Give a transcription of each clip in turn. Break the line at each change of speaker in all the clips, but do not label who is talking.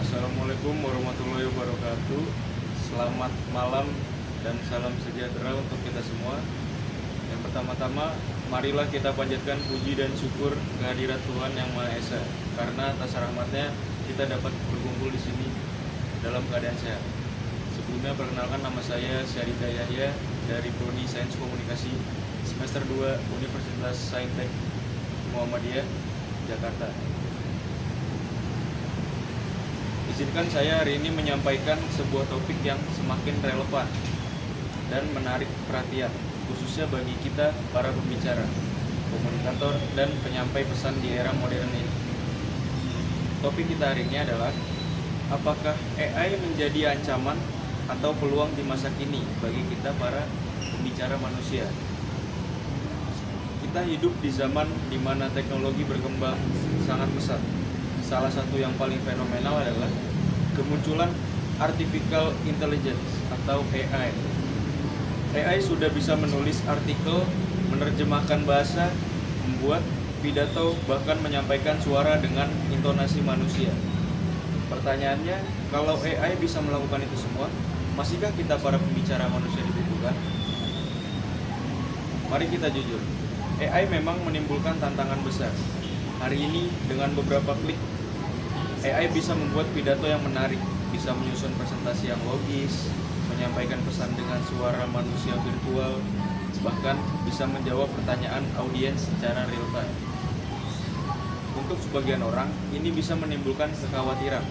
Assalamualaikum warahmatullahi wabarakatuh. Selamat malam dan salam sejahtera untuk kita semua. Yang pertama-tama, marilah kita panjatkan puji dan syukur kehadirat Tuhan Yang Maha Esa, karena atas rahmatnya kita dapat berkumpul di sini dalam keadaan sehat. Sebelumnya perkenalkan, nama saya Syarida Yahya dari Prodi Sains Komunikasi semester 2 Universitas Saintek Muhammadiyah, Jakarta. Izinkan saya hari ini menyampaikan sebuah topik yang semakin relevan dan menarik perhatian, khususnya bagi kita para pembicara, komunikator, dan penyampai pesan di era modern ini. Topik kita hari ini adalah, apakah AI menjadi ancaman atau peluang di masa kini bagi kita para pembicara manusia? Kita hidup di zaman di mana teknologi berkembang sangat pesat. Salah satu yang paling fenomenal adalah kemunculan artificial intelligence atau AI. AI sudah bisa menulis artikel, menerjemahkan bahasa, membuat pidato, bahkan menyampaikan suara dengan intonasi manusia. Pertanyaannya, kalau AI bisa melakukan itu semua, masihkah kita para pembicara manusia dibutuhkan? Mari kita jujur, AI memang menimbulkan tantangan besar. Hari ini dengan beberapa klik, AI bisa membuat pidato yang menarik, bisa menyusun presentasi yang logis, menyampaikan pesan dengan suara manusia virtual, bahkan bisa menjawab pertanyaan audiens secara real time. Untuk sebagian orang, ini bisa menimbulkan kekhawatiran.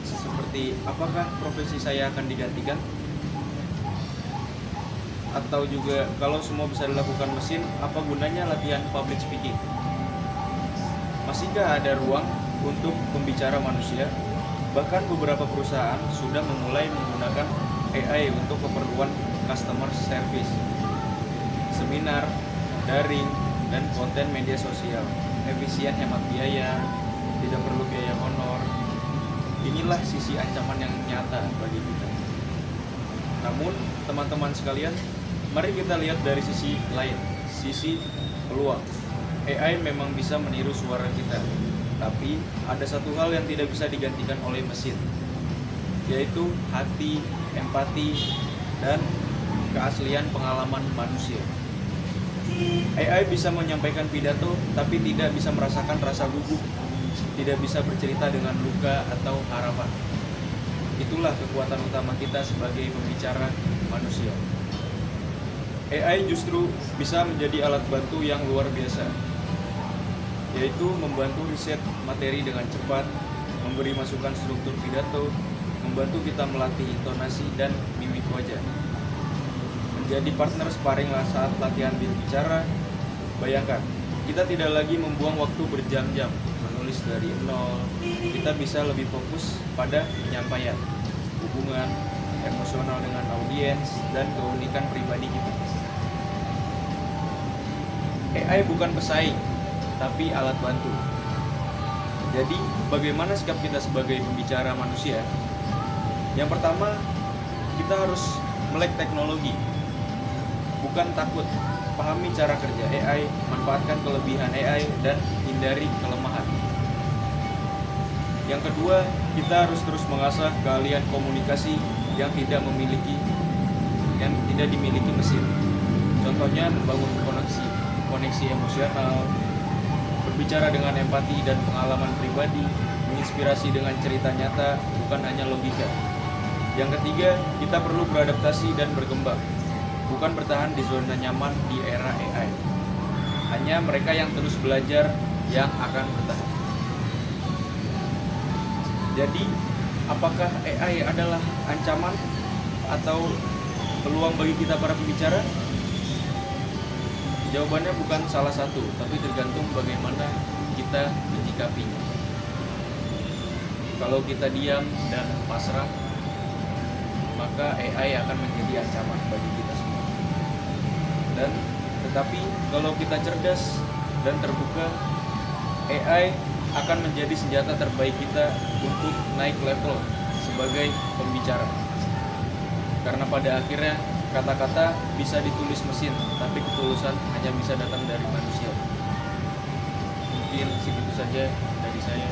Seperti, apakah profesi saya akan digantikan? Atau juga, kalau semua bisa dilakukan mesin, apa gunanya latihan public speaking? Masihkah ada ruang untuk pembicara manusia? Bahkan beberapa perusahaan sudah memulai menggunakan AI untuk keperluan customer service, seminar, daring, dan konten media sosial. Efisien, hemat biaya, tidak perlu biaya honor. Inilah sisi ancaman yang nyata bagi kita. Namun, teman-teman sekalian, mari kita lihat dari sisi lain, sisi peluang. AI memang bisa meniru suara kita, tapi ada satu hal yang tidak bisa digantikan oleh mesin, yaitu hati, empati, dan keaslian pengalaman manusia. AI bisa menyampaikan pidato, tapi tidak bisa merasakan rasa gugup, tidak bisa bercerita dengan luka atau harapan. Itulah kekuatan utama kita sebagai pembicara manusia. AI justru bisa menjadi alat bantu yang luar biasa, yaitu membantu riset materi dengan cepat, memberi masukan struktur pidato, membantu kita melatih intonasi dan mimik wajah, menjadi partner sparring saat latihan berbicara. Bayangkan, kita tidak lagi membuang waktu berjam-jam menulis dari nol. Kita bisa lebih fokus pada penyampaian, hubungan emosional dengan audiens, dan keunikan pribadi kita. AI bukan pesaing, tapi alat bantu. Jadi, bagaimana sikap kita sebagai pembicara manusia? Yang pertama, kita harus melek teknologi, bukan takut. Pahami cara kerja AI, manfaatkan kelebihan AI, dan hindari kelemahan. Yang kedua, kita harus terus mengasah keahlian komunikasi yang tidak dimiliki mesin. Contohnya, membangun koneksi emosional, berbicara dengan empati dan pengalaman pribadi, menginspirasi dengan cerita nyata, bukan hanya logika. Yang ketiga, kita perlu beradaptasi dan berkembang, bukan bertahan di zona nyaman di era AI. Hanya mereka yang terus belajar yang akan bertahan. Jadi, apakah AI adalah ancaman atau peluang bagi kita para pembicara? Jawabannya bukan salah satu, tapi tergantung bagaimana kita menyikapinya. Kalau kita diam dan pasrah, maka AI akan menjadi ancaman bagi kita semua. Tetapi kalau kita cerdas dan terbuka, AI akan menjadi senjata terbaik kita untuk naik level sebagai pembicara. Karena pada akhirnya kata-kata bisa ditulis mesin, tapi ketulusan hanya bisa datang dari manusia. Mungkin segitu saja dari saya.